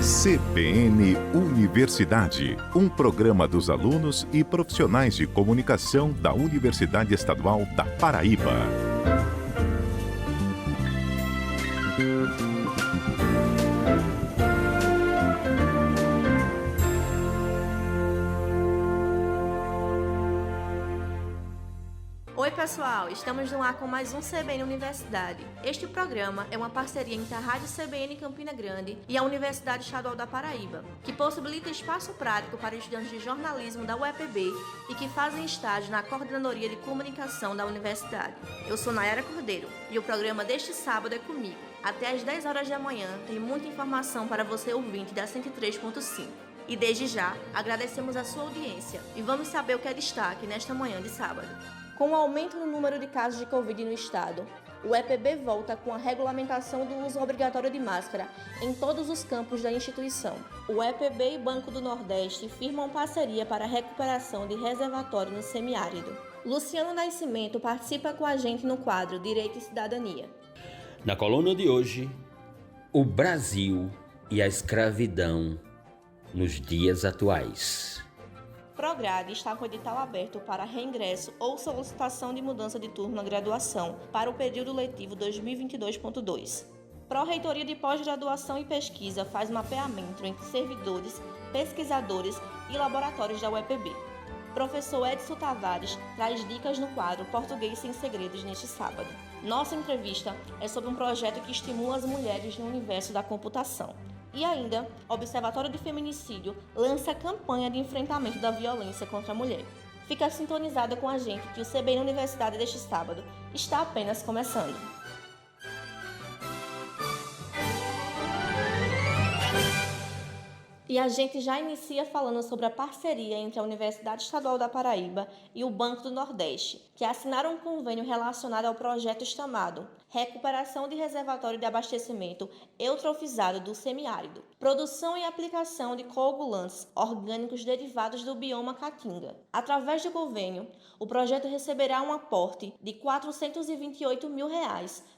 CBN Universidade, um programa dos alunos e profissionais de comunicação da Universidade Estadual da Paraíba. Oi pessoal, estamos no ar com mais um CBN Universidade. Este programa é uma parceria entre a Rádio CBN Campina Grande e a Universidade Estadual da Paraíba, que possibilita espaço prático para estudantes de jornalismo da UEPB e que fazem estágio na Coordenadoria de Comunicação da Universidade. Eu sou Nayara Cordeiro e o programa deste sábado é comigo. Até às 10 horas da manhã tem muita informação para você ouvinte da 103.5. E desde já, agradecemos a sua audiência e vamos saber o que é destaque nesta manhã de sábado. Com o aumento no número de casos de Covid no estado, o EPB volta com a regulamentação do uso obrigatório de máscara em todos os campos da instituição. O EPB e Banco do Nordeste firmam parceria para a recuperação de reservatório no semiárido. Luciano Nascimento participa com a gente no quadro Direito e Cidadania. Na coluna de hoje, o Brasil e a escravidão nos dias atuais. Prograde está com edital aberto para reingresso ou solicitação de mudança de turno na graduação para o período letivo 2022.2. Pró-Reitoria de Pós-Graduação e Pesquisa faz mapeamento entre servidores, pesquisadores e laboratórios da UEPB. Professor Edson Tavares traz dicas no quadro Português Sem Segredos neste sábado. Nossa entrevista é sobre um projeto que estimula as mulheres no universo da computação. E ainda, o Observatório de Feminicídio lança a campanha de enfrentamento da violência contra a mulher. Fica sintonizada com a gente que o CBN Universidade deste sábado está apenas começando. E a gente já inicia falando sobre a parceria entre a Universidade Estadual da Paraíba e o Banco do Nordeste, que assinaram um convênio relacionado ao projeto chamado Recuperação de Reservatório de Abastecimento Eutrofizado do Semiárido, produção e aplicação de coagulantes orgânicos derivados do bioma Caatinga. Através do convênio, o projeto receberá um aporte de R$ 428 mil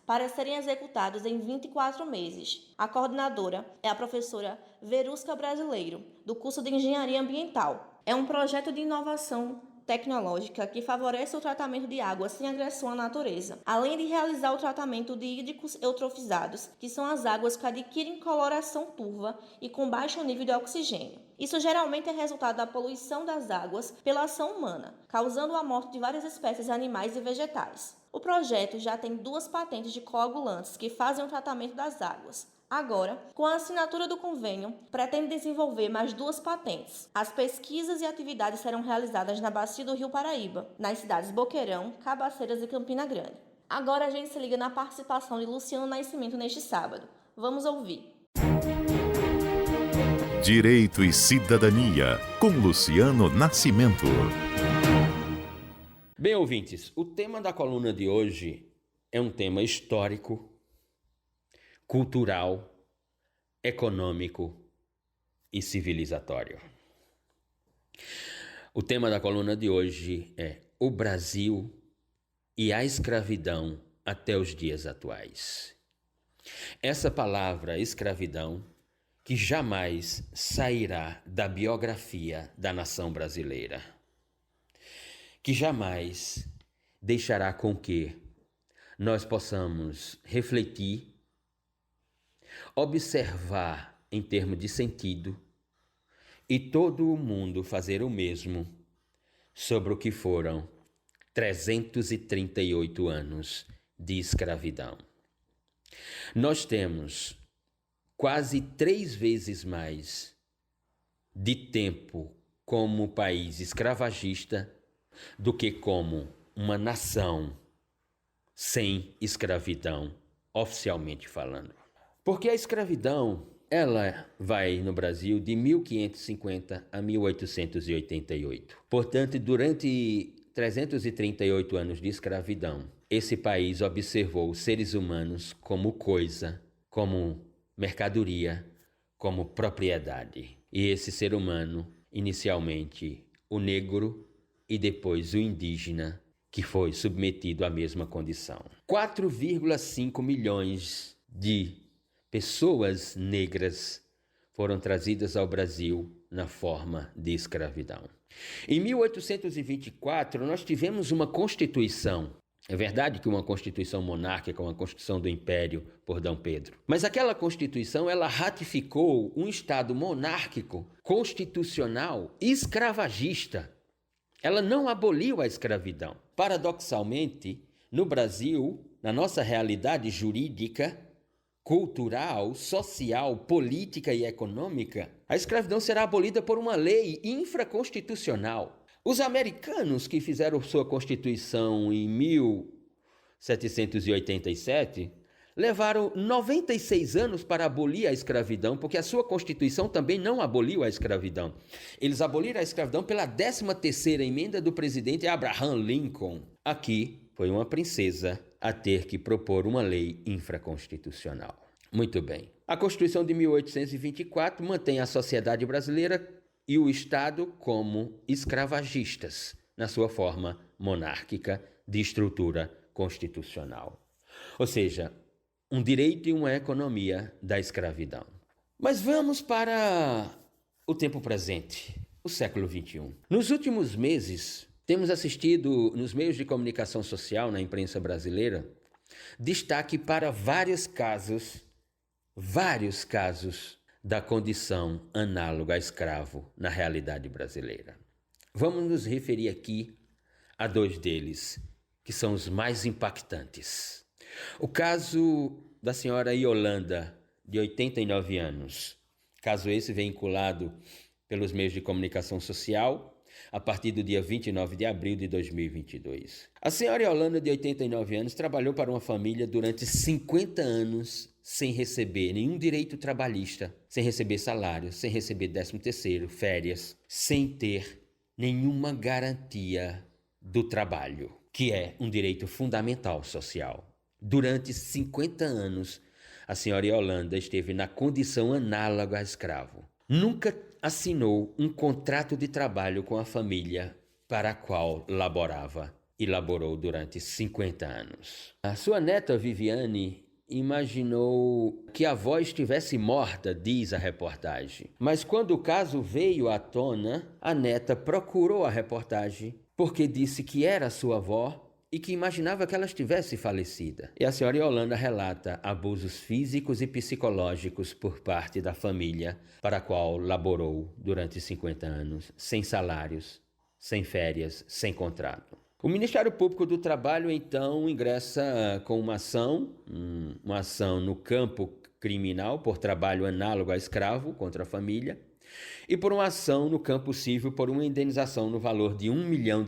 para serem executados em 24 meses. A coordenadora é a professora Verusca Brasileiro, do curso de Engenharia Ambiental. É um projeto de inovação tecnológica que favorece o tratamento de água sem agressão à natureza, além de realizar o tratamento de hídricos eutrofizados, que são as águas que adquirem coloração turva e com baixo nível de oxigênio. Isso geralmente é resultado da poluição das águas pela ação humana, causando a morte de várias espécies animais e vegetais. O projeto já tem 2 patentes de coagulantes que fazem o tratamento das águas. Agora, com a assinatura do convênio, pretende desenvolver mais 2 patentes. As pesquisas e atividades serão realizadas na bacia do Rio Paraíba, nas cidades Boqueirão, Cabaceiras e Campina Grande. Agora a gente se liga na participação de Luciano Nascimento neste sábado. Vamos ouvir. Direito e Cidadania, com Luciano Nascimento. Bem, ouvintes, o tema da coluna de hoje é um tema histórico, cultural, econômico e civilizatório. O tema da coluna de hoje é o Brasil e a escravidão até os dias atuais. Essa palavra escravidão que jamais sairá da biografia da nação brasileira, que jamais deixará com que nós possamos refletir, observar em termos de sentido e todo o mundo fazer o mesmo sobre o que foram 338 anos de escravidão. Nós temos quase 3 vezes mais de tempo como país escravagista do que como uma nação sem escravidão, oficialmente falando. Porque a escravidão, ela vai no Brasil de 1550 a 1888. Portanto, durante 338 anos de escravidão, esse país observou os seres humanos como coisa, como mercadoria, como propriedade. E esse ser humano, inicialmente o negro e depois o indígena, que foi submetido à mesma condição. 4,5 milhões de pessoas negras foram trazidas ao Brasil na forma de escravidão. Em 1824, nós tivemos uma Constituição. É verdade que uma Constituição monárquica, uma Constituição do Império por D. Pedro. Mas aquela Constituição, ela ratificou um Estado monárquico, constitucional, escravagista. Ela não aboliu a escravidão. Paradoxalmente, no Brasil, na nossa realidade jurídica, cultural, social, política e econômica, a escravidão será abolida por uma lei infraconstitucional. Os americanos que fizeram sua Constituição em 1787 levaram 96 anos para abolir a escravidão, porque a sua Constituição também não aboliu a escravidão. Eles aboliram a escravidão pela 13ª emenda do presidente Abraham Lincoln. Aqui foi uma princesa a ter que propor uma lei infraconstitucional. Muito bem. A Constituição de 1824 mantém a sociedade brasileira e o Estado como escravagistas, na sua forma monárquica de estrutura constitucional. Ou seja, um direito e uma economia da escravidão. Mas vamos para o tempo presente, o século XXI. Nos últimos meses, temos assistido nos meios de comunicação social, na imprensa brasileira, destaque para vários casos da condição análoga a escravo na realidade brasileira. Vamos nos referir aqui a 2 deles, que são os mais impactantes. O caso da senhora Yolanda, de 89 anos. Caso esse vinculado pelos meios de comunicação social a partir do dia 29 de abril de 2022. A senhora Yolanda, de 89 anos, trabalhou para uma família durante 50 anos sem receber nenhum direito trabalhista, sem receber salário, sem receber 13º, férias, sem ter nenhuma garantia do trabalho, que é um direito fundamental social. Durante 50 anos, a senhora Yolanda esteve na condição análoga a escravo. Nunca assinou um contrato de trabalho com a família para a qual laborava e laborou durante 50 anos. A sua neta Viviane imaginou que a avó estivesse morta, diz a reportagem. Mas quando o caso veio à tona, a neta procurou a reportagem porque disse que era sua avó e que imaginava que ela estivesse falecida. E a senhora Yolanda relata abusos físicos e psicológicos por parte da família para a qual laborou durante 50 anos, sem salários, sem férias, sem contrato. O Ministério Público do Trabalho, então, ingressa com uma ação no campo criminal por trabalho análogo a escravo contra a família e por uma ação no campo civil por uma indenização no valor de R$1 milhão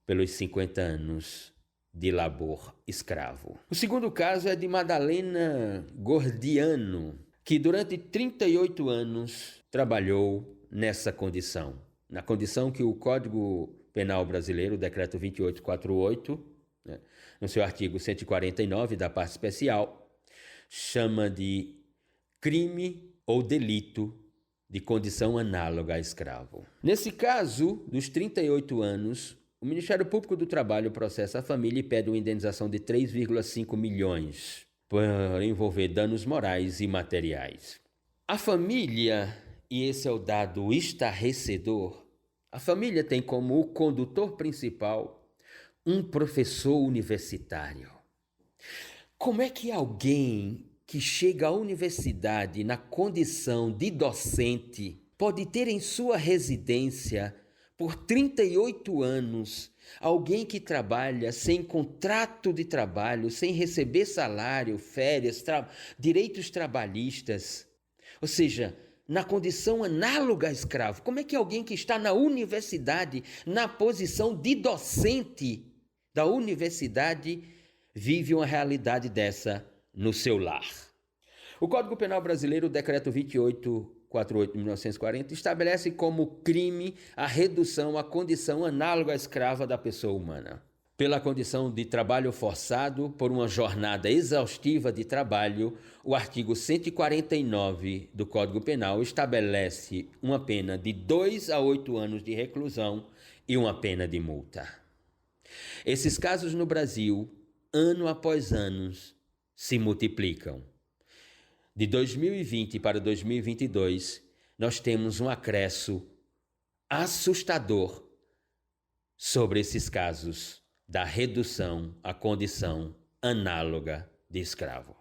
pelos 50 anos de labor escravo. O segundo caso é de Madalena Gordiano, que durante 38 anos trabalhou nessa condição, na condição que o Código Penal Brasileiro, o Decreto 2848, no seu artigo 149 da parte especial, chama de crime ou delito de condição análoga a escravo. Nesse caso, dos 38 anos, o Ministério Público do Trabalho processa a família e pede uma indenização de 3,5 milhões por envolver danos morais e materiais. A família, e esse é o dado estarrecedor, a família tem como o condutor principal um professor universitário. Como é que alguém que chega à universidade na condição de docente pode ter em sua residência por 38 anos, alguém que trabalha sem contrato de trabalho, sem receber salário, férias, direitos trabalhistas, ou seja, na condição análoga a escravo? Como é que alguém que está na universidade, na posição de docente da universidade, vive uma realidade dessa no seu lar? O Código Penal Brasileiro, o Decreto 2848 de 1940, estabelece como crime a redução à condição análoga à escrava da pessoa humana, pela condição de trabalho forçado por uma jornada exaustiva de trabalho. O artigo 149 do Código Penal estabelece uma pena de 2 a 8 anos de reclusão e uma pena de multa. Esses casos no Brasil, ano após ano, se multiplicam. de 2020 para 2022, nós temos um acréscimo assustador sobre esses casos da redução à condição análoga de escravo.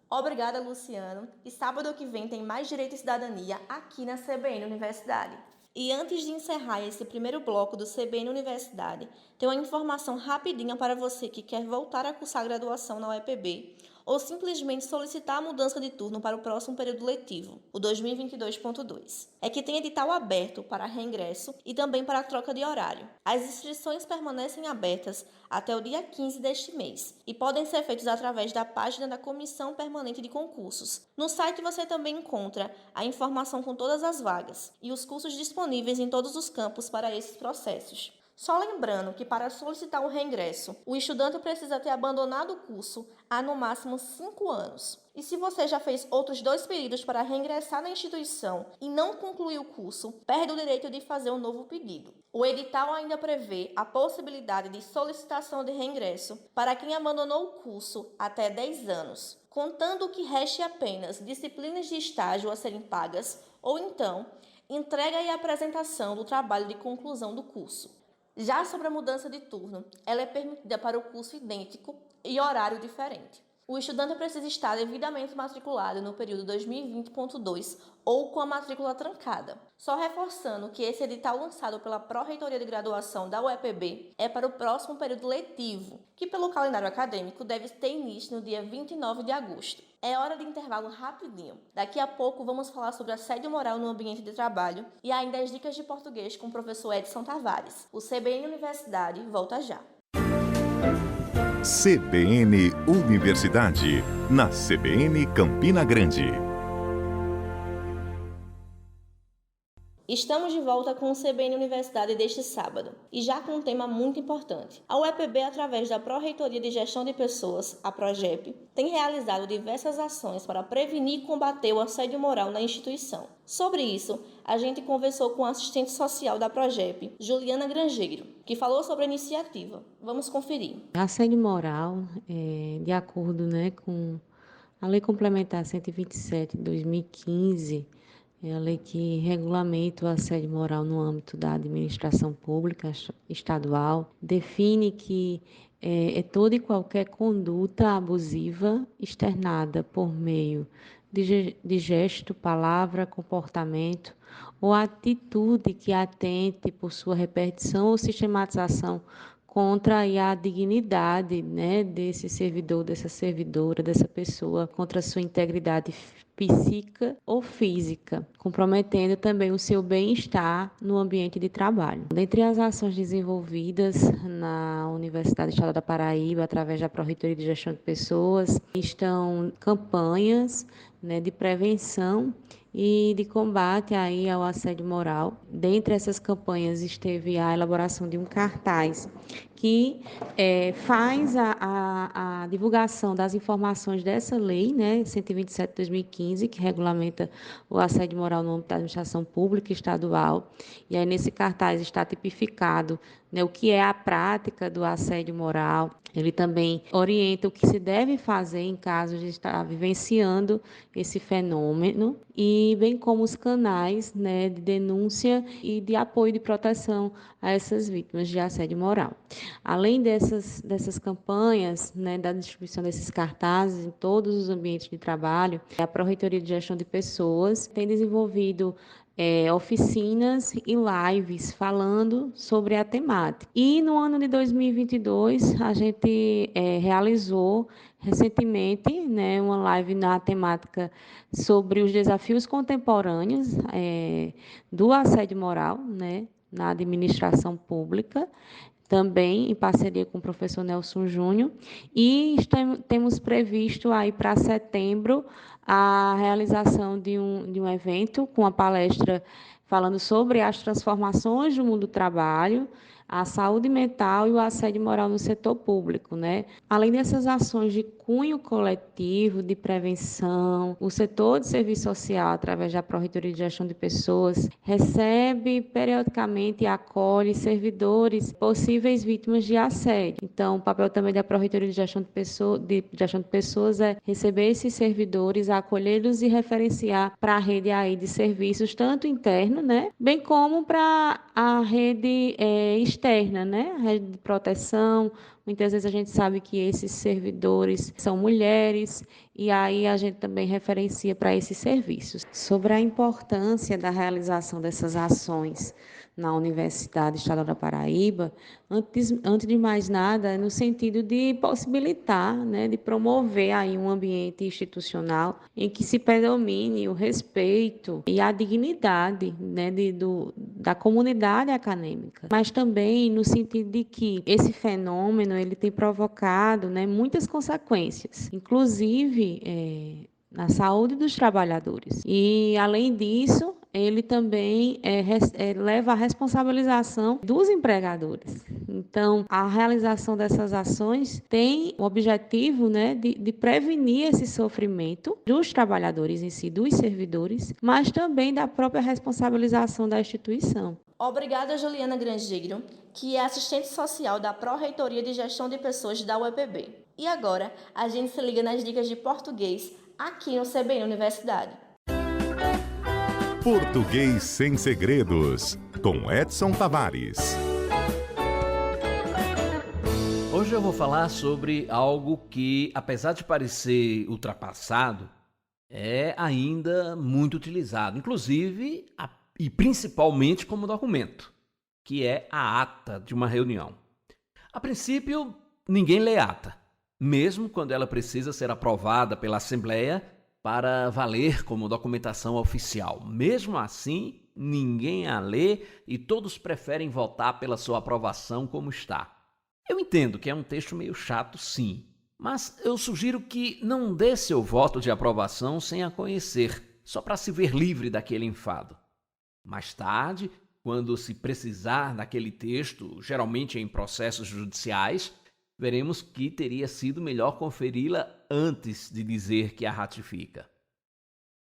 Obrigada, Luciano. E sábado que vem tem mais Direito e Cidadania aqui na CBN Universidade. E antes de encerrar esse primeiro bloco do CBN Universidade, tem uma informação rapidinha para você que quer voltar a cursar graduação na UEPB ou simplesmente solicitar a mudança de turno para o próximo período letivo, o 2022.2. É que tem edital aberto para reingresso e também para a troca de horário. As inscrições permanecem abertas até o dia 15 deste mês e podem ser feitas através da página da Comissão Permanente de Concursos. No site você também encontra a informação com todas as vagas e os cursos disponíveis em todos os campos para esses processos. Só lembrando que para solicitar o reingresso, o estudante precisa ter abandonado o curso há no máximo 5 anos. E se você já fez outros 2 períodos para reingressar na instituição e não concluiu o curso, perde o direito de fazer um novo pedido. O edital ainda prevê a possibilidade de solicitação de reingresso para quem abandonou o curso até 10 anos, contando que reste apenas disciplinas de estágio a serem pagas ou então entrega e apresentação do trabalho de conclusão do curso. Já sobre a mudança de turno, ela é permitida para o curso idêntico e horário diferente. O estudante precisa estar devidamente matriculado no período 2020.2 ou com a matrícula trancada. Só reforçando que esse edital lançado pela Pró-Reitoria de Graduação da UEPB é para o próximo período letivo, que pelo calendário acadêmico deve ter início no dia 29 de agosto. É hora de intervalo rapidinho. Daqui a pouco vamos falar sobre assédio moral no ambiente de trabalho e ainda as dicas de português com o professor Edson Tavares. O CBN Universidade volta já. CBN Universidade, na CBN Campina Grande. Estamos de volta com o CBN Universidade deste sábado, e já com um tema muito importante. A UEPB, através da Pró-Reitoria de Gestão de Pessoas, a PROGEP, tem realizado diversas ações para prevenir e combater o assédio moral na instituição. Sobre isso, a gente conversou com a assistente social da PROGEP, Juliana Grangeiro, que falou sobre a iniciativa. Vamos conferir. Assédio moral, de acordo, com a Lei Complementar 127 de 2015, é a lei que regulamenta o assédio moral no âmbito da administração pública estadual, define que é toda e qualquer conduta abusiva externada por meio de gesto, palavra, comportamento ou atitude que atente por sua repetição ou sistematização contra a dignidade, desse servidor, dessa servidora, dessa pessoa, contra a sua integridade psíquica ou física, comprometendo também o seu bem-estar no ambiente de trabalho. Dentre as ações desenvolvidas na Universidade Estadual da Paraíba, através da Pró-Reitoria de Gestão de Pessoas, estão campanhas de prevenção e de combate ao assédio moral. Dentre essas campanhas esteve a elaboração de um cartaz que faz a divulgação das informações dessa lei, 127 de 2015, que regulamenta o assédio moral no âmbito da administração pública estadual. E aí nesse cartaz está tipificado o que é a prática do assédio moral. Ele também orienta o que se deve fazer em caso de estar vivenciando esse fenômeno, e bem como os canais de denúncia e de apoio e de proteção a essas vítimas de assédio moral. Além dessas campanhas, da distribuição desses cartazes em todos os ambientes de trabalho, a Pró-Reitoria de Gestão de Pessoas tem desenvolvido oficinas e lives falando sobre a temática. E no ano de 2022, a gente realizou recentemente uma live na temática sobre os desafios contemporâneos do assédio moral na administração pública, também em parceria com o professor Nelson Júnior, e temos previsto aí para setembro a realização de um evento com a palestra falando sobre as transformações do mundo do trabalho, a saúde mental e o assédio moral no setor público, né? Além dessas ações de cunho coletivo, de prevenção, o setor de serviço social, através da Pró-Reitoria de Gestão de Pessoas, recebe periodicamente e acolhe servidores possíveis vítimas de assédio. Então, o papel também da Pró-Reitoria de Gestão de Pessoas é receber esses servidores, acolhê-los e referenciar para a rede aí de serviços, tanto interno, né, bem como para a rede externa, né, a rede de proteção. Muitas vezes a gente sabe que esses servidores são mulheres e aí a gente também referencia para esses serviços. Sobre a importância da realização dessas ações na Universidade Estadual da Paraíba, antes de mais nada, no sentido de possibilitar, né, de promover aí um ambiente institucional em que se predomine o respeito e a dignidade, né, da comunidade acadêmica, mas também no sentido de que esse fenômeno ele tem provocado, né, muitas consequências, inclusive na saúde dos trabalhadores. E, além disso, ele também leva à responsabilização dos empregadores. Então, a realização dessas ações tem o objetivo, né, de prevenir esse sofrimento dos trabalhadores em si, dos servidores, mas também da própria responsabilização da instituição. Obrigada, Juliana Grangeiro, que é assistente social da Pró-Reitoria de Gestão de Pessoas da UEPB. E agora, a gente se liga nas dicas de português aqui no CBN Universidade. Português sem segredos, com Edson Tavares. Hoje eu vou falar sobre algo que, apesar de parecer ultrapassado, é ainda muito utilizado, inclusive e principalmente como documento, que é a ata de uma reunião. A princípio, ninguém lê ata, mesmo quando ela precisa ser aprovada pela Assembleia para valer como documentação oficial. Mesmo assim, ninguém a lê e todos preferem votar pela sua aprovação como está. Eu entendo que é um texto meio chato, sim, mas eu sugiro que não dê seu voto de aprovação sem a conhecer, só para se ver livre daquele enfado. Mais tarde, quando se precisar daquele texto, geralmente em processos judiciais, veremos que teria sido melhor conferi-la antes de dizer que a ratifica.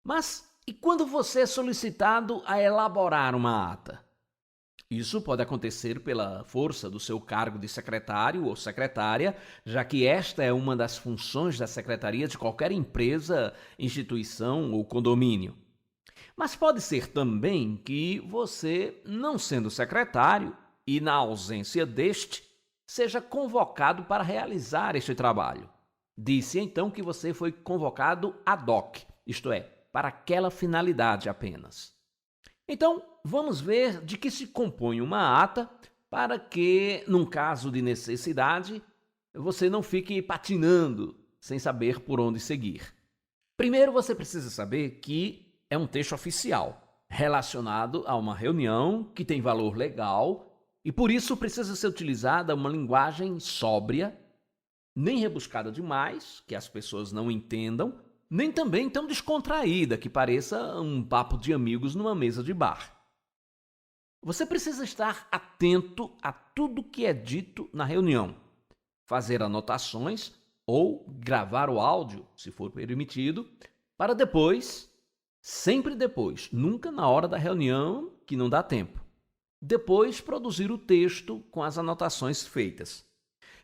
Mas e quando você é solicitado a elaborar uma ata? Isso pode acontecer pela força do seu cargo de secretário ou secretária, já que esta é uma das funções da secretaria de qualquer empresa, instituição ou condomínio. Mas pode ser também que você, não sendo secretário e na ausência deste, seja convocado para realizar este trabalho. Disse então que você foi convocado ad hoc, isto é, para aquela finalidade apenas. Então, vamos ver de que se compõe uma ata para que, num caso de necessidade, você não fique patinando sem saber por onde seguir. Primeiro, você precisa saber que é um texto oficial, relacionado a uma reunião que tem valor legal e, por isso, precisa ser utilizada uma linguagem sóbria, nem rebuscada demais, que as pessoas não entendam, nem também tão descontraída, que pareça um papo de amigos numa mesa de bar. Você precisa estar atento a tudo que é dito na reunião, fazer anotações ou gravar o áudio, se for permitido, para depois, sempre depois, nunca na hora da reunião que não dá tempo, depois produzir o texto com as anotações feitas.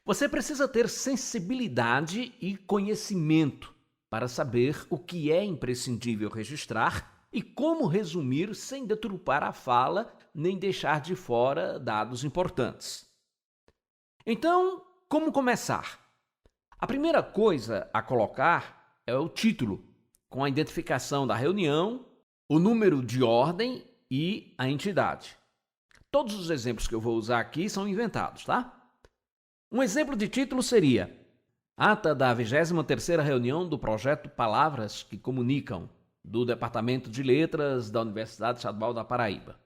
Você precisa ter sensibilidade e conhecimento para saber o que é imprescindível registrar e como resumir sem deturpar a fala nem deixar de fora dados importantes. Então, como começar? A primeira coisa a colocar é o título, com a identificação da reunião, o número de ordem e a entidade. Todos os exemplos que eu vou usar aqui são inventados, tá? Um exemplo de título seria Ata da 23ª reunião do projeto Palavras que Comunicam, do Departamento de Letras da Universidade Estadual da Paraíba.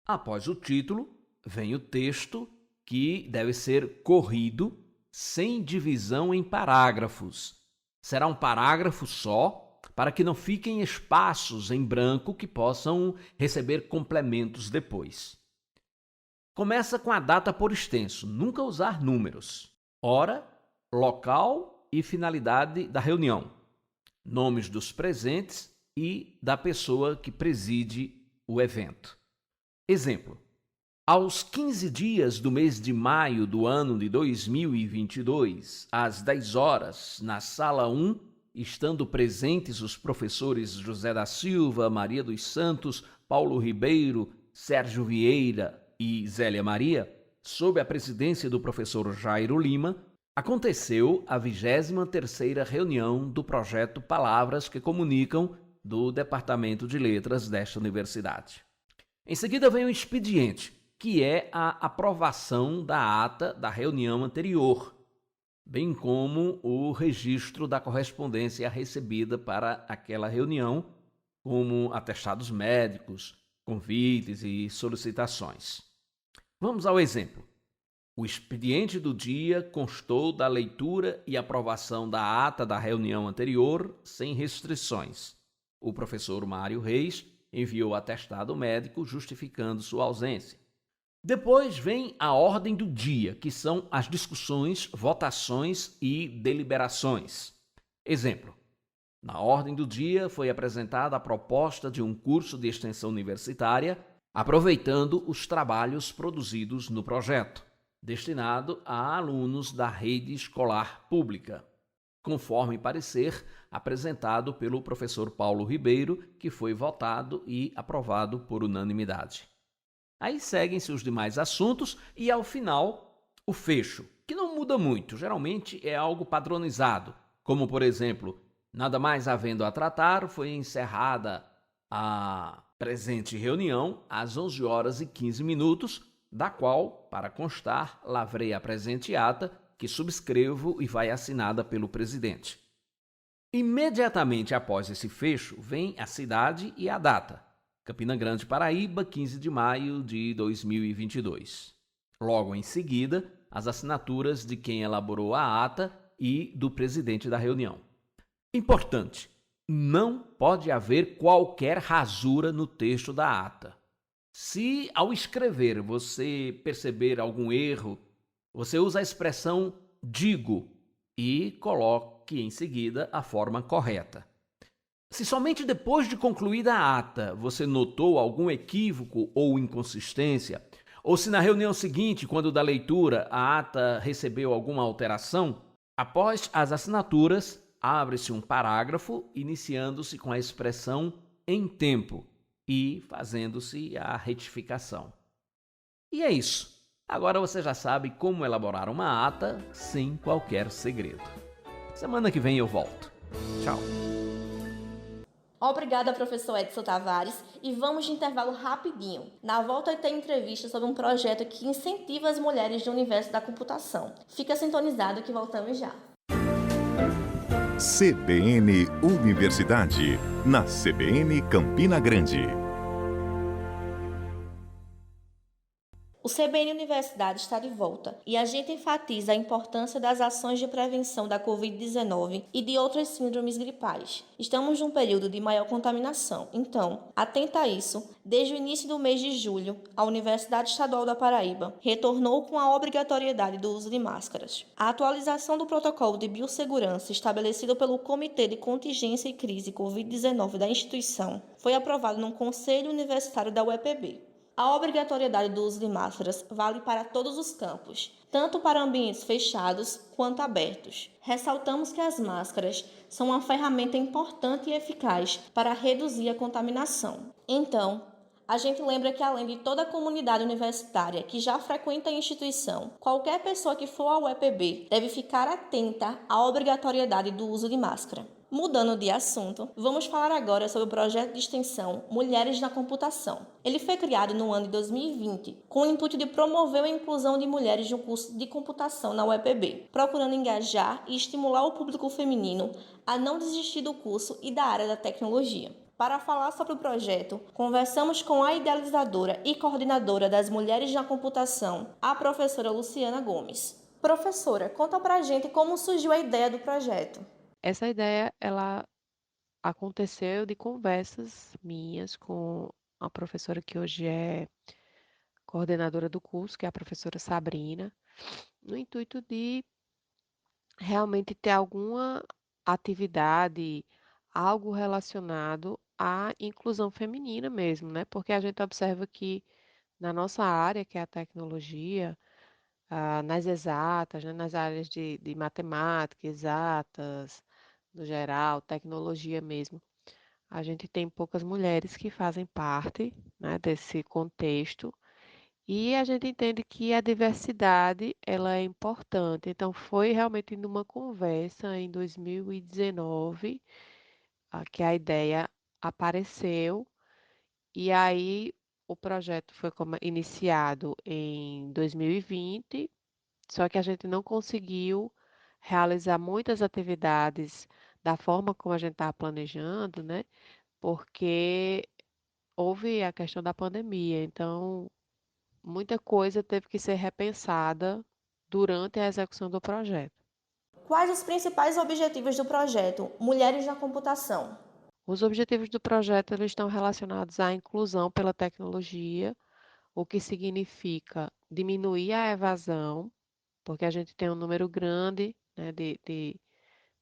Após o título, vem o texto que deve ser corrido sem divisão em parágrafos. Será um parágrafo só, para que não fiquem espaços em branco que possam receber complementos depois. Começa com a data por extenso, nunca usar números. Hora, local e finalidade da reunião. Nomes dos presentes e da pessoa que preside o evento. Exemplo: aos 15 dias do mês de maio do ano de 2022, às 10 horas, na sala 1, estando presentes os professores José da Silva, Maria dos Santos, Paulo Ribeiro, Sérgio Vieira e Zélia Maria, sob a presidência do professor Jairo Lima, aconteceu a 23ª reunião do projeto Palavras que Comunicam do Departamento de Letras desta universidade. Em seguida vem o expediente, que é a aprovação da ata da reunião anterior, bem como o registro da correspondência recebida para aquela reunião, como atestados médicos, convites e solicitações. Vamos ao exemplo. O expediente do dia constou da leitura e aprovação da ata da reunião anterior sem restrições. O professor Mário Reis enviou atestado médico justificando sua ausência. Depois vem a ordem do dia, que são as discussões, votações e deliberações. Exemplo: na ordem do dia foi apresentada a proposta de um curso de extensão universitária, aproveitando os trabalhos produzidos no projeto, destinado a alunos da rede escolar pública, conforme parecer apresentado pelo professor Paulo Ribeiro, que foi votado e aprovado por unanimidade. Aí seguem-se os demais assuntos e, ao final, o fecho, que não muda muito, geralmente é algo padronizado, como, por exemplo, nada mais havendo a tratar, foi encerrada a presente reunião às 11h15, da qual, para constar, lavrei a presente ata, que subscrevo e vai assinada pelo presidente. Imediatamente após esse fecho, vem a cidade e a data. Campina Grande, Paraíba, 15 de maio de 2022. Logo em seguida, as assinaturas de quem elaborou a ata e do presidente da reunião. Importante: não pode haver qualquer rasura no texto da ata. Se, ao escrever, você perceber algum erro, você usa a expressão digo e coloque em seguida a forma correta. Se somente depois de concluída a ata você notou algum equívoco ou inconsistência, ou se na reunião seguinte, quando da leitura, a ata recebeu alguma alteração, após as assinaturas, abre-se um parágrafo iniciando-se com a expressão em tempo e fazendo-se a retificação. E é isso. Agora você já sabe como elaborar uma ata sem qualquer segredo. Semana que vem eu volto. Tchau. Obrigada, professor Edson Tavares, e vamos de intervalo rapidinho. Na volta tem entrevista sobre um projeto que incentiva as mulheres do universo da computação. Fica sintonizado que voltamos já. CBN Universidade, na CBN Campina Grande. O CBN Universidade está de volta e a gente enfatiza a importância das ações de prevenção da Covid-19 e de outras síndromes gripais. Estamos num período de maior contaminação, então, atenta a isso, desde o início do mês de julho, a Universidade Estadual da Paraíba retornou com a obrigatoriedade do uso de máscaras. A atualização do protocolo de biossegurança estabelecido pelo Comitê de Contingência e Crise Covid-19 da instituição foi aprovado no Conselho Universitário da UEPB. A obrigatoriedade do uso de máscaras vale para todos os campos, tanto para ambientes fechados quanto abertos. Ressaltamos que as máscaras são uma ferramenta importante e eficaz para reduzir a contaminação. Então, a gente lembra que além de toda a comunidade universitária que já frequenta a instituição, qualquer pessoa que for ao UEPB deve ficar atenta à obrigatoriedade do uso de máscara. Mudando de assunto, vamos falar agora sobre o projeto de extensão Mulheres na Computação. Ele foi criado no ano de 2020 com o intuito de promover a inclusão de mulheres no curso de computação na UEPB, procurando engajar e estimular o público feminino a não desistir do curso e da área da tecnologia. Para falar sobre o projeto, conversamos com a idealizadora e coordenadora das Mulheres na Computação, a professora Luciana Gomes. Professora, conta pra gente como surgiu a ideia do projeto. Essa ideia, ela aconteceu de conversas minhas com a professora que hoje é coordenadora do curso, que é a professora Sabrina, no intuito de realmente ter alguma atividade, algo relacionado à inclusão feminina mesmo, né? Porque a gente observa que na nossa área, que é a tecnologia, nas exatas, né, nas áreas de matemática, exatas, no geral, tecnologia mesmo, a gente tem poucas mulheres que fazem parte, né, desse contexto e a gente entende que a diversidade ela é importante. Então, foi realmente numa conversa em 2019 que a ideia apareceu e aí o projeto foi iniciado em 2020, só que a gente não conseguiu realizar muitas atividades da forma como a gente estava planejando, né? Porque houve a questão da pandemia, então muita coisa teve que ser repensada durante a execução do projeto. Quais os principais objetivos do projeto Mulheres na Computação? Os objetivos do projeto eles estão relacionados à inclusão pela tecnologia, o que significa diminuir a evasão, porque a gente tem um número grande, né,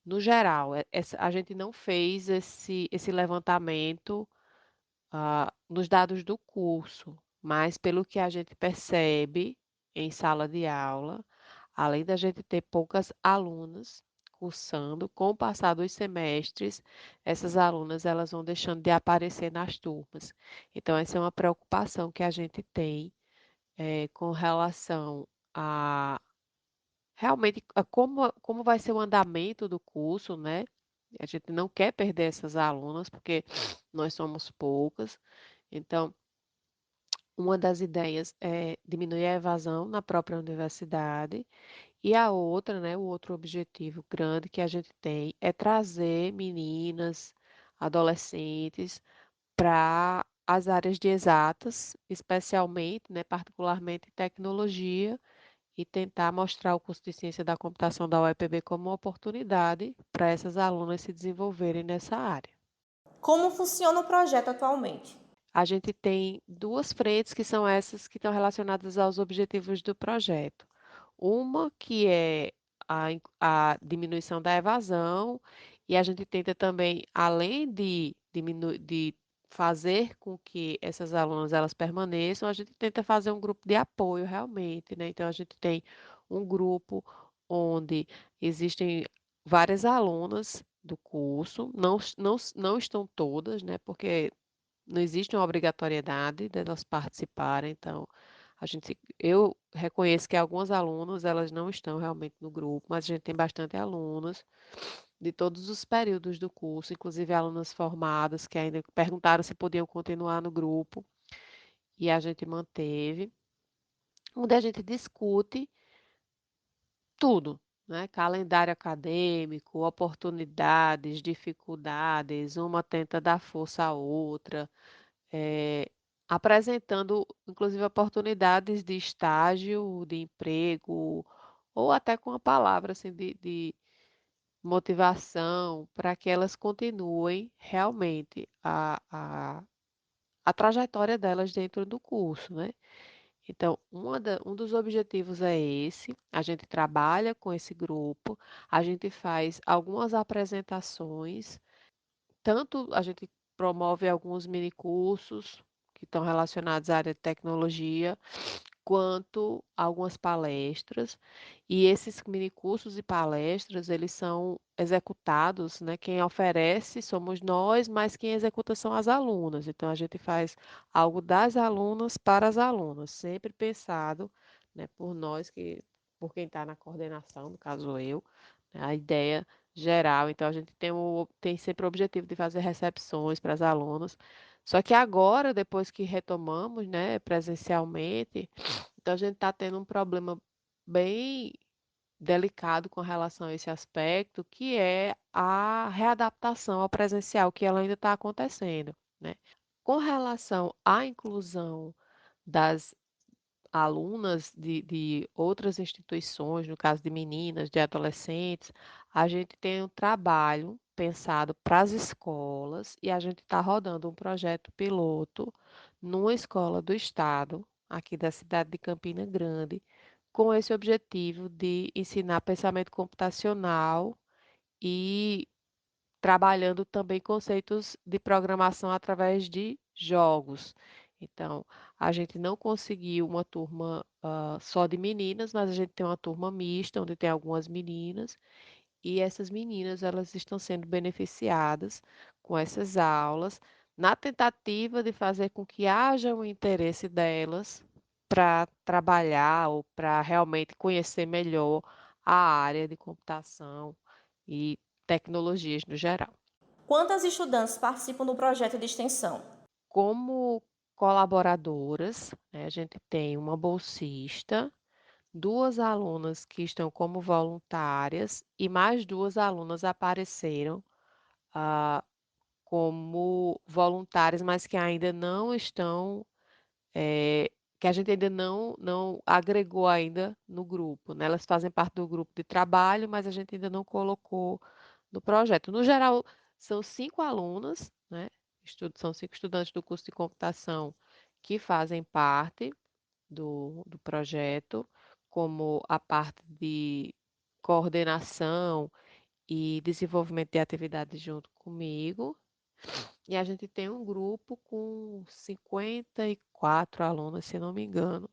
no geral, a gente não fez esse levantamento nos dados do curso, mas pelo que a gente percebe em sala de aula, além da gente ter poucas alunas cursando, com o passar dos semestres, essas alunas elas vão deixando de aparecer nas turmas. Então, essa é uma preocupação que a gente tem com relação a realmente como vai ser o andamento do curso, né? A gente não quer perder essas alunas, porque nós somos poucas. Então, uma das ideias é diminuir a evasão na própria universidade, e a outra, né, o outro objetivo grande que a gente tem é trazer meninas, adolescentes para as áreas de exatas, especialmente, né, particularmente tecnologia, e tentar mostrar o curso de ciência da computação da UEPB como uma oportunidade para essas alunas se desenvolverem nessa área. Como funciona o projeto atualmente? A gente tem duas frentes que são essas que estão relacionadas aos objetivos do projeto. Uma que é a diminuição da evasão, e a gente tenta também, além de fazer com que essas alunas elas permaneçam, a gente tenta fazer um grupo de apoio realmente, né? Então, a gente tem um grupo onde existem várias alunas do curso, não estão todas, né? Porque não existe uma obrigatoriedade delas participarem, então eu reconheço que algumas alunas elas não estão realmente no grupo, mas a gente tem bastante alunas de todos os períodos do curso, inclusive alunas formadas que ainda perguntaram se podiam continuar no grupo e a gente manteve, onde a gente discute tudo, né? Calendário acadêmico, oportunidades, dificuldades, uma tenta dar força à outra, eh, apresentando inclusive oportunidades de estágio, de emprego, ou até com a palavra assim de motivação para que elas continuem realmente a trajetória delas dentro do curso, né. Então, um dos objetivos é esse, a gente trabalha com esse grupo, a gente faz algumas apresentações, tanto a gente promove alguns minicursos que estão relacionados à área de tecnologia, quanto algumas palestras, e esses minicursos e palestras, eles são executados, né, quem oferece somos nós, mas quem executa são as alunas. Então, a gente faz algo das alunas para as alunas, sempre pensado, né, por nós, por quem está na coordenação, no caso eu, né, a ideia geral. Então, a gente tem sempre o objetivo de fazer recepções para as alunas. Só que agora, depois que retomamos, né, presencialmente, então a gente está tendo um problema bem delicado com relação a esse aspecto, que é a readaptação ao presencial, que ela ainda está acontecendo, né. Com relação à inclusão das alunas de outras instituições, no caso de meninas, de adolescentes, a gente tem um trabalho pensado para as escolas e a gente está rodando um projeto piloto numa escola do estado aqui da cidade de Campina Grande, com esse objetivo de ensinar pensamento computacional e trabalhando também conceitos de programação através de jogos. Então, a gente não conseguiu uma turma só de meninas, mas a gente tem uma turma mista, onde tem algumas meninas, e essas meninas elas estão sendo beneficiadas com essas aulas, na tentativa de fazer com que haja um interesse delas para trabalhar ou para realmente conhecer melhor a área de computação e tecnologias no geral. Quantas estudantes participam do projeto de extensão? Como colaboradoras, né, a gente tem uma bolsista, duas alunas que estão como voluntárias e mais duas alunas apareceram ah, como voluntárias, mas que ainda não estão, que a gente ainda não agregou ainda no grupo, né? Elas fazem parte do grupo de trabalho, mas a gente ainda não colocou no projeto. No geral, são 5 alunas, né? São 5 estudantes do curso de computação que fazem parte do projeto, como a parte de coordenação e desenvolvimento de atividades junto comigo. E a gente tem um grupo com 54 alunas, se não me engano,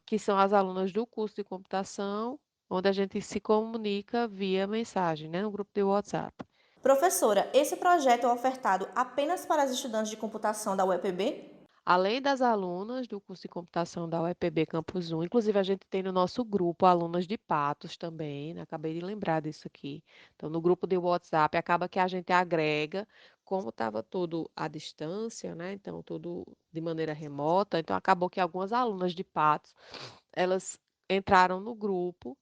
que são as alunas do curso de computação, onde a gente se comunica via mensagem, né, no grupo de WhatsApp. Professora, esse projeto é ofertado apenas para as estudantes de computação da UEPB? Além das alunas do curso de computação da UEPB Campus 1, inclusive a gente tem no nosso grupo alunas de Patos também, né? Acabei de lembrar disso aqui. Então, no grupo de WhatsApp, acaba que a gente agrega, como estava tudo à distância, né? Então, tudo de maneira remota, então acabou que algumas alunas de Patos, elas entraram no grupo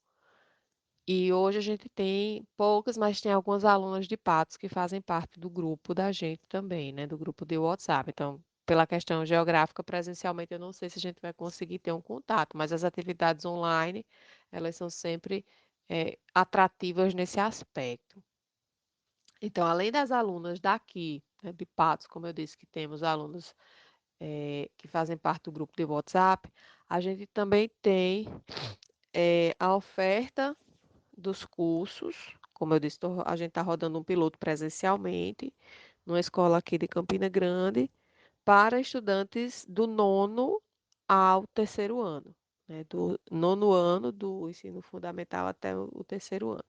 e hoje a gente tem poucas, mas tem algumas alunas de Patos que fazem parte do grupo da gente também, né? Do grupo de WhatsApp. Então, pela questão geográfica, presencialmente, eu não sei se a gente vai conseguir ter um contato, mas as atividades online, elas são sempre atrativas nesse aspecto. Então, além das alunas daqui, né, de Patos, como eu disse, que temos alunos que fazem parte do grupo de WhatsApp, a gente também tem a oferta dos cursos. Como eu disse, a gente está rodando um piloto presencialmente, numa escola aqui de Campina Grande, para estudantes do nono ao terceiro ano, né? Do nono ano do ensino fundamental até o terceiro ano.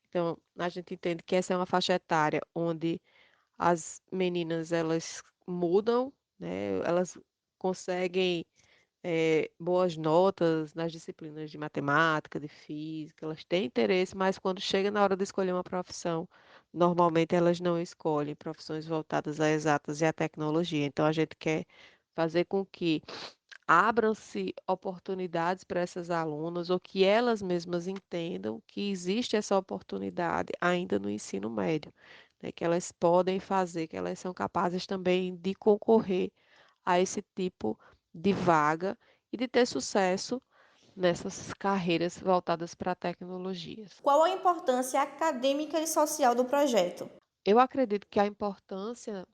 Então, a gente entende que essa é uma faixa etária onde as meninas elas mudam, né? Elas conseguem boas notas nas disciplinas de matemática, de física, elas têm interesse, mas quando chega na hora de escolher uma profissão, normalmente elas não escolhem profissões voltadas a exatas e à tecnologia. Então, a gente quer fazer com que abram-se oportunidades para essas alunas ou que elas mesmas entendam que existe essa oportunidade ainda no ensino médio, né, que elas podem fazer, que elas são capazes também de concorrer a esse tipo de vaga e de ter sucesso nessas carreiras voltadas para tecnologias. Qual a importância acadêmica e social do projeto? Eu acredito que a importância,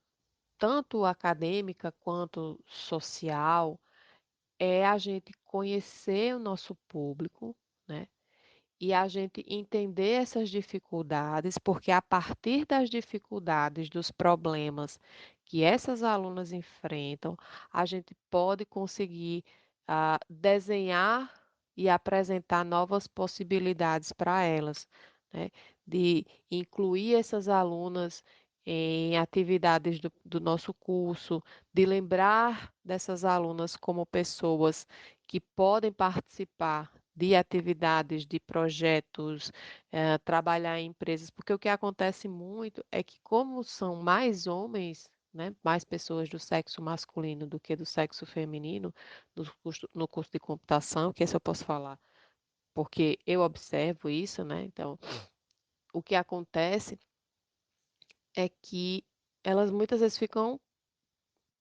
tanto acadêmica quanto social, é a gente conhecer o nosso público, né? E a gente entender essas dificuldades, porque a partir das dificuldades, dos problemas que essas alunas enfrentam, a gente pode conseguir desenhar e apresentar novas possibilidades para elas, né? De incluir essas alunas em atividades do nosso curso, de lembrar dessas alunas como pessoas que podem participar de atividades, de projetos, trabalhar em empresas, porque o que acontece muito é que, como são mais homens, né, mais pessoas do sexo masculino do que do sexo feminino no curso de computação, que esse eu posso falar, porque eu observo isso, né? Então, o que acontece é que elas muitas vezes ficam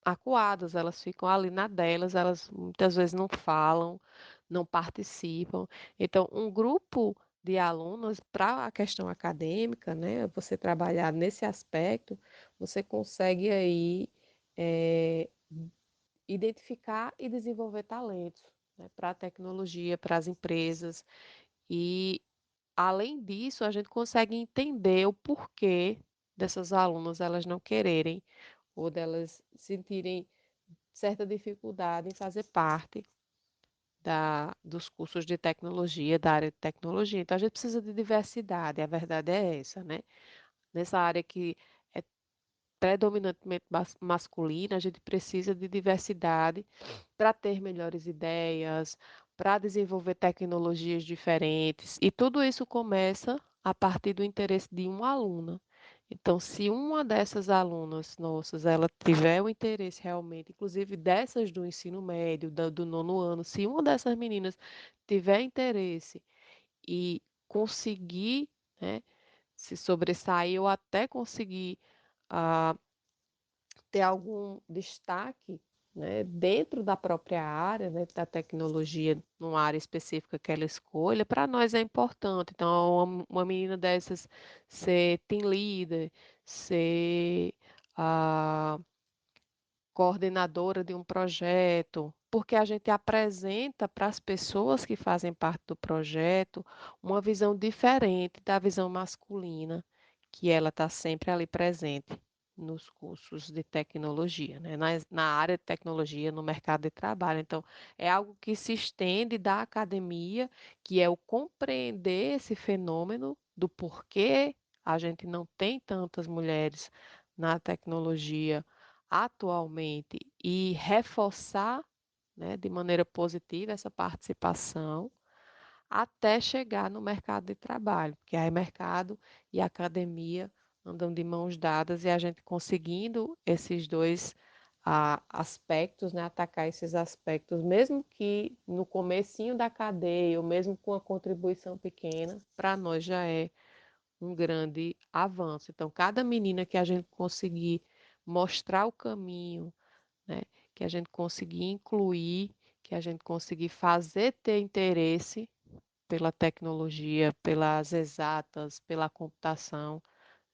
acuadas, elas ficam ali na delas, elas muitas vezes não falam, não participam. Então, um grupo de alunos para a questão acadêmica, né, você trabalhar nesse aspecto, você consegue aí identificar e desenvolver talentos, né, para a tecnologia, para as empresas. E, além disso, a gente consegue entender o porquê dessas alunas elas não quererem ou delas sentirem certa dificuldade em fazer parte dos cursos de tecnologia, da área de tecnologia. Então, a gente precisa de diversidade, a verdade é essa, né? Nessa área que é predominantemente masculina, a gente precisa de diversidade para ter melhores ideias, para desenvolver tecnologias diferentes. E tudo isso começa a partir do interesse de uma aluna. Então, se uma dessas alunas nossas, ela tiver o interesse realmente, inclusive dessas do ensino médio, do nono ano, se uma dessas meninas tiver interesse e conseguir, né, se sobressair ou até conseguir ah, ter algum destaque, né, dentro da própria área, né, da tecnologia, numa área específica que ela escolha, para nós é importante. Então, uma menina dessas ser team leader, ser ah, coordenadora de um projeto, porque a gente apresenta para as pessoas que fazem parte do projeto uma visão diferente da visão masculina, que ela está sempre ali presente nos cursos de tecnologia, né? Na área de tecnologia, no mercado de trabalho. Então, é algo que se estende da academia, que é o compreender esse fenômeno do porquê a gente não tem tantas mulheres na tecnologia atualmente e reforçar, né, de maneira positiva essa participação até chegar no mercado de trabalho, porque aí mercado e academia andam de mãos dadas e a gente conseguindo esses dois aspectos, né, atacar esses aspectos, mesmo que no comecinho da cadeia, ou mesmo com a contribuição pequena, para nós já é um grande avanço. Então, cada menina que a gente conseguir mostrar o caminho, né, que a gente conseguir incluir, que a gente conseguir fazer ter interesse pela tecnologia, pelas exatas, pela computação,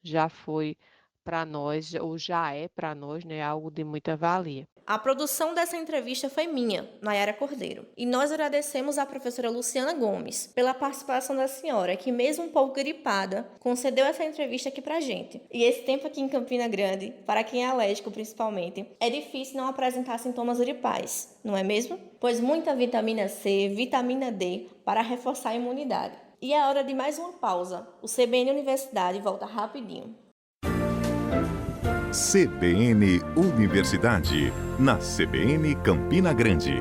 já foi para nós, ou já é para nós, né, algo de muita valia. A produção dessa entrevista foi minha, Nayara Cordeiro, e nós agradecemos à professora Luciana Gomes pela participação da senhora, que mesmo um pouco gripada, concedeu essa entrevista aqui pra gente. E esse tempo aqui em Campina Grande, para quem é alérgico principalmente, é difícil não apresentar sintomas gripais, não é mesmo? Pois muita vitamina C, vitamina D para reforçar a imunidade. E é hora de mais uma pausa. O CBN Universidade volta rapidinho. CBN Universidade, na CBN Campina Grande.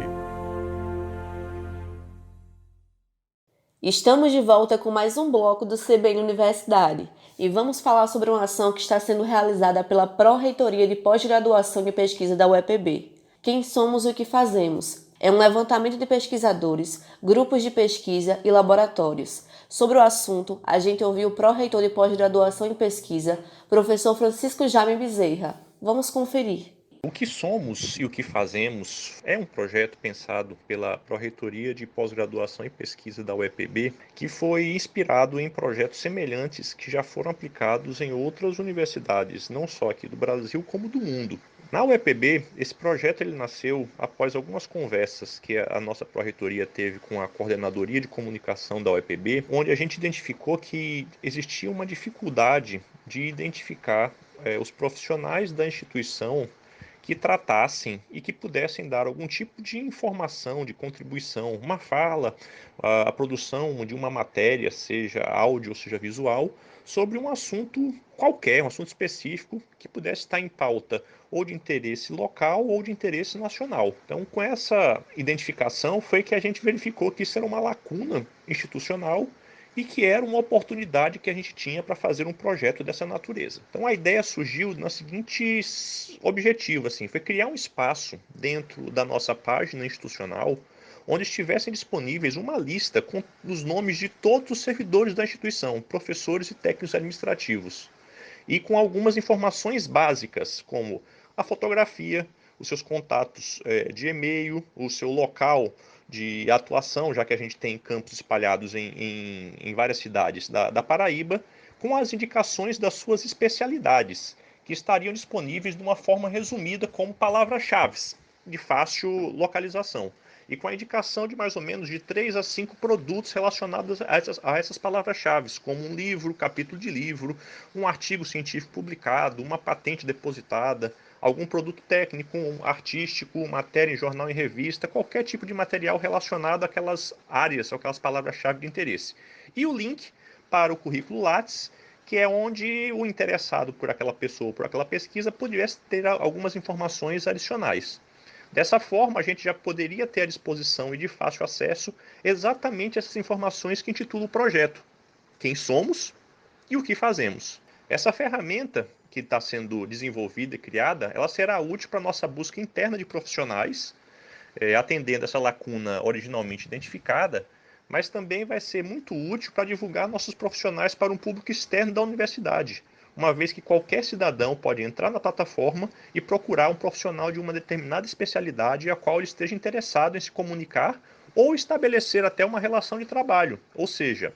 Estamos de volta com mais um bloco do CBN Universidade e vamos falar sobre uma ação que está sendo realizada pela Pró-Reitoria de Pós-Graduação e Pesquisa da UEPB. Quem somos e o que fazemos? É um levantamento de pesquisadores, grupos de pesquisa e laboratórios. Sobre o assunto, a gente ouviu o Pró-Reitor de Pós-Graduação e Pesquisa, professor Francisco Jaime Bezerra. Vamos conferir. O que somos e o que fazemos é um projeto pensado pela Pró-Reitoria de Pós-Graduação e Pesquisa da UEPB, que foi inspirado em projetos semelhantes que já foram aplicados em outras universidades, não só aqui do Brasil, como do mundo. Na UEPB, esse projeto ele nasceu após algumas conversas que a nossa Pró-Reitoria teve com a Coordenadoria de Comunicação da UEPB, onde a gente identificou que existia uma dificuldade de identificar os profissionais da instituição que tratassem e que pudessem dar algum tipo de informação, de contribuição, uma fala, a produção de uma matéria, seja áudio ou seja visual, sobre um assunto qualquer, um assunto específico que pudesse estar em pauta ou de interesse local ou de interesse nacional. Então, com essa identificação foi que a gente verificou que isso era uma lacuna institucional e que era uma oportunidade que a gente tinha para fazer um projeto dessa natureza. Então a ideia surgiu no seguinte objetivo, foi criar um espaço dentro da nossa página institucional onde estivessem disponíveis uma lista com os nomes de todos os servidores da instituição, professores e técnicos administrativos, e com algumas informações básicas, como a fotografia, os seus contatos de e-mail, o seu local de atuação, já que a gente tem campos espalhados em várias cidades da Paraíba, com as indicações das suas especialidades, que estariam disponíveis de uma forma resumida como palavras-chave. de fácil localização e com a indicação de mais ou menos de 3 a 5 produtos relacionados a essas palavras-chave, como um livro, capítulo de livro, um artigo científico publicado, uma patente depositada, algum produto técnico, artístico, matéria em jornal e revista, qualquer tipo de material relacionado àquelas áreas, aquelas palavras-chave de interesse. E o link para o currículo Lattes, que é onde o interessado por aquela pessoa ou por aquela pesquisa pudesse ter algumas informações adicionais. Dessa forma, a gente já poderia ter à disposição e de fácil acesso exatamente essas informações que intitula o projeto: quem somos e o que fazemos. Essa ferramenta que está sendo desenvolvida e criada, ela será útil para a nossa busca interna de profissionais, atendendo essa lacuna originalmente identificada, mas também vai ser muito útil para divulgar nossos profissionais para um público externo da universidade, uma vez que qualquer cidadão pode entrar na plataforma e procurar um profissional de uma determinada especialidade a qual ele esteja interessado em se comunicar ou estabelecer até uma relação de trabalho. Ou seja,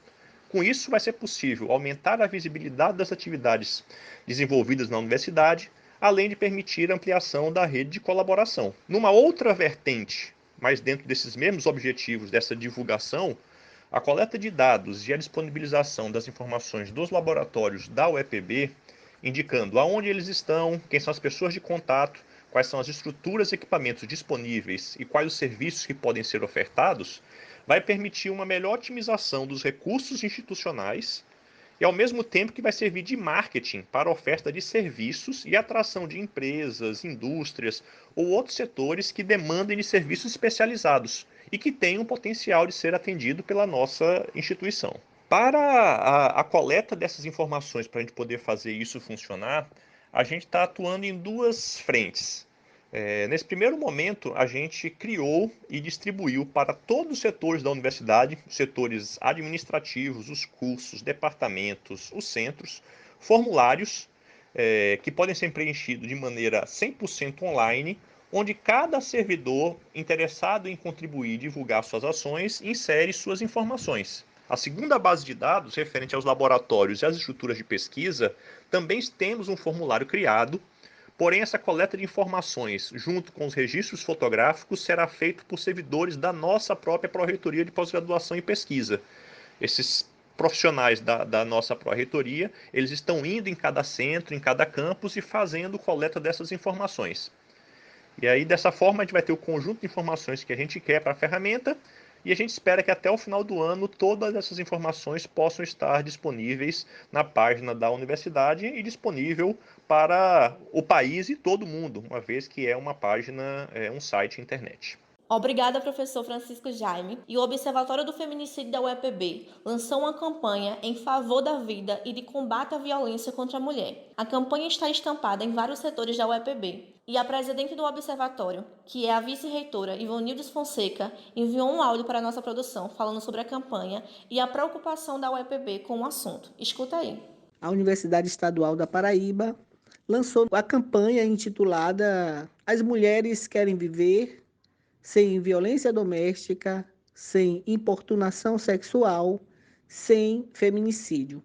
com isso vai ser possível aumentar a visibilidade das atividades desenvolvidas na universidade, além de permitir a ampliação da rede de colaboração. Numa outra vertente, mas dentro desses mesmos objetivos dessa divulgação, a coleta de dados e a disponibilização das informações dos laboratórios da UEPB, indicando aonde eles estão, quem são as pessoas de contato, quais são as estruturas e equipamentos disponíveis e quais os serviços que podem ser ofertados, vai permitir uma melhor otimização dos recursos institucionais e, ao mesmo tempo, que vai servir de marketing para a oferta de serviços e atração de empresas, indústrias ou outros setores que demandem de serviços especializados e que tenham potencial de ser atendido pela nossa instituição. Para a coleta dessas informações, para a gente poder fazer isso funcionar, a gente está atuando em duas frentes. Nesse primeiro momento, a gente criou e distribuiu para todos os setores da universidade, os setores administrativos, os cursos, departamentos, os centros, formulários que podem ser preenchidos de maneira 100% online, onde cada servidor interessado em contribuir e divulgar suas ações insere suas informações. A segunda base de dados, referente aos laboratórios e às estruturas de pesquisa, também temos um formulário criado. Porém, essa coleta de informações, junto com os registros fotográficos, será feito por servidores da nossa própria Pró-Reitoria de Pós-Graduação e Pesquisa. Esses profissionais da nossa Pró-Reitoria, eles estão indo em cada centro, em cada campus e fazendo coleta dessas informações. E aí, dessa forma, a gente vai ter o conjunto de informações que a gente quer para a ferramenta e a gente espera que até o final do ano todas essas informações possam estar disponíveis na página da universidade e disponível para o país e todo mundo, uma vez que é uma página, um site internet. Obrigada, professor Francisco Jaime. E o Observatório do Feminicídio da UEPB lançou uma campanha em favor da vida e de combate à violência contra a mulher. A campanha está estampada em vários setores da UEPB. E a presidente do observatório, que é a vice-reitora Ivonildes Fonseca, enviou um áudio para a nossa produção falando sobre a campanha e a preocupação da UEPB com o assunto. Escuta aí. A Universidade Estadual da Paraíba lançou a campanha intitulada As Mulheres Querem Viver sem violência doméstica, sem importunação sexual, sem feminicídio.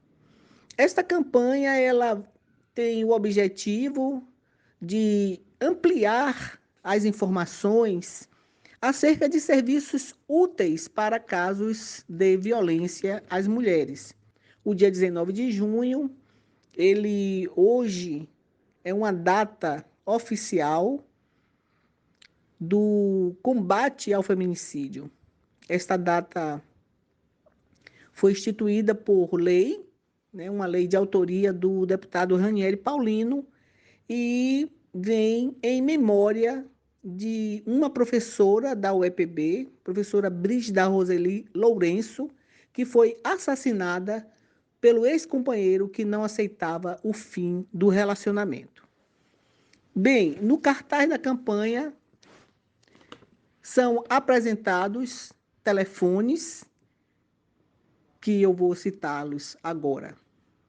Esta campanha ela tem o objetivo de ampliar as informações acerca de serviços úteis para casos de violência às mulheres. O dia 19 de junho, ele hoje é uma data oficial do combate ao feminicídio. Esta data foi instituída por lei, uma lei de autoria do deputado Ranieri Paulino, e vem em memória de uma professora da UEPB, professora Brígida Roseli Lourenço, que foi assassinada pelo ex-companheiro que não aceitava o fim do relacionamento. Bem, no cartaz da campanha são apresentados telefones, que eu vou citá-los agora.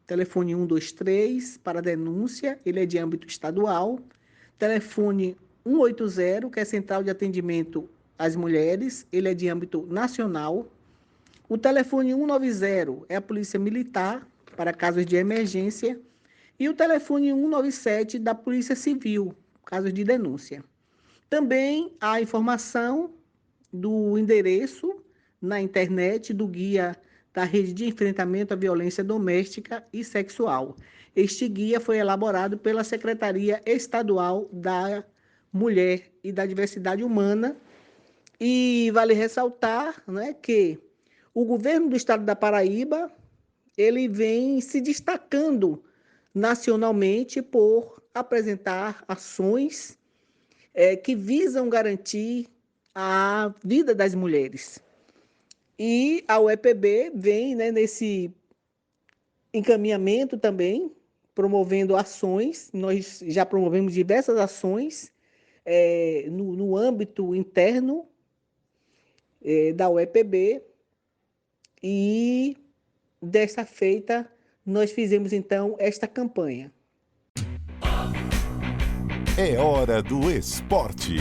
Telefone 123 para denúncia, ele é de âmbito estadual. Telefone 180, que é Central de Atendimento às Mulheres, ele é de âmbito nacional. O telefone 190 é a Polícia Militar, para casos de emergência. E o telefone 197 da Polícia Civil, casos de denúncia. Também a informação do endereço na internet do Guia da Rede de Enfrentamento à Violência Doméstica e Sexual. Este guia foi elaborado pela Secretaria Estadual da Mulher e da Diversidade Humana e vale ressaltar, né, que o governo do estado da Paraíba ele vem se destacando nacionalmente por apresentar ações que visam garantir a vida das mulheres. E a UEPB vem, né, nesse encaminhamento também, promovendo ações. Nós já promovemos diversas ações no âmbito interno da UEPB e desta feita nós fizemos então esta campanha. É hora do esporte.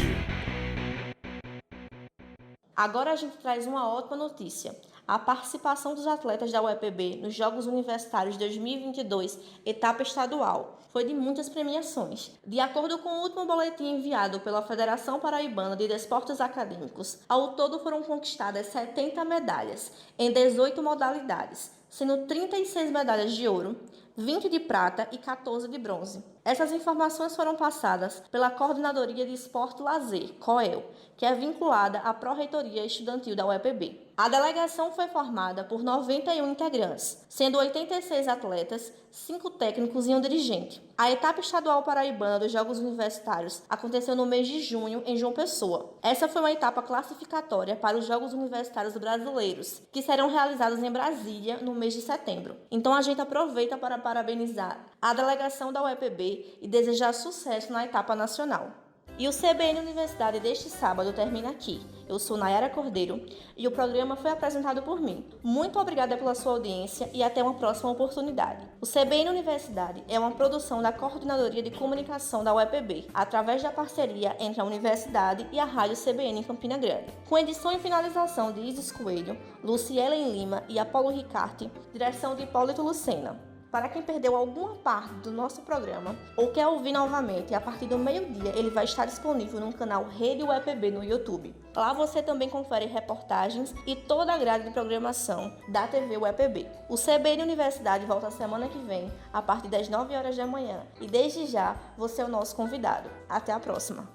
Agora a gente traz uma ótima notícia. A participação dos atletas da UEPB nos Jogos Universitários 2022, etapa estadual, foi de muitas premiações. De acordo com o último boletim enviado pela Federação Paraibana de Desportos Acadêmicos, ao todo foram conquistadas 70 medalhas, em 18 modalidades, sendo 36 medalhas de ouro, 20 de prata e 14 de bronze. Essas informações foram passadas pela Coordenadoria de Esporte e Lazer, COEL, que é vinculada à Pró-Reitoria Estudantil da UEPB. A delegação foi formada por 91 integrantes, sendo 86 atletas, 5 técnicos e um dirigente. A etapa estadual paraibana dos Jogos Universitários aconteceu no mês de junho em João Pessoa. Essa foi uma etapa classificatória para os Jogos Universitários Brasileiros, que serão realizados em Brasília no mês de setembro. Então a gente aproveita para parabenizar a delegação da UEPB e desejar sucesso na etapa nacional. E o CBN Universidade deste sábado termina aqui. Eu sou Nayara Cordeiro e o programa foi apresentado por mim. Muito obrigada pela sua audiência e até uma próxima oportunidade. O CBN Universidade é uma produção da Coordenadoria de Comunicação da UEPB, através da parceria entre a Universidade e a Rádio CBN em Campina Grande. Com edição e finalização de Isis Coelho, Lucielen Lima e Apolo Ricarte, direção de Hipólito Lucena. Para quem perdeu alguma parte do nosso programa ou quer ouvir novamente, a partir do meio-dia ele vai estar disponível no canal Rede UEPB no YouTube. Lá você também confere reportagens e toda a grade de programação da TV UEPB. O CBN Universidade volta semana que vem, a partir das 9 horas da manhã. E desde já, você é o nosso convidado. Até a próxima!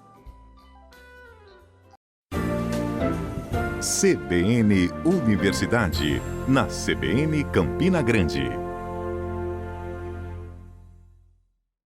CBN Universidade, na CBN Campina Grande.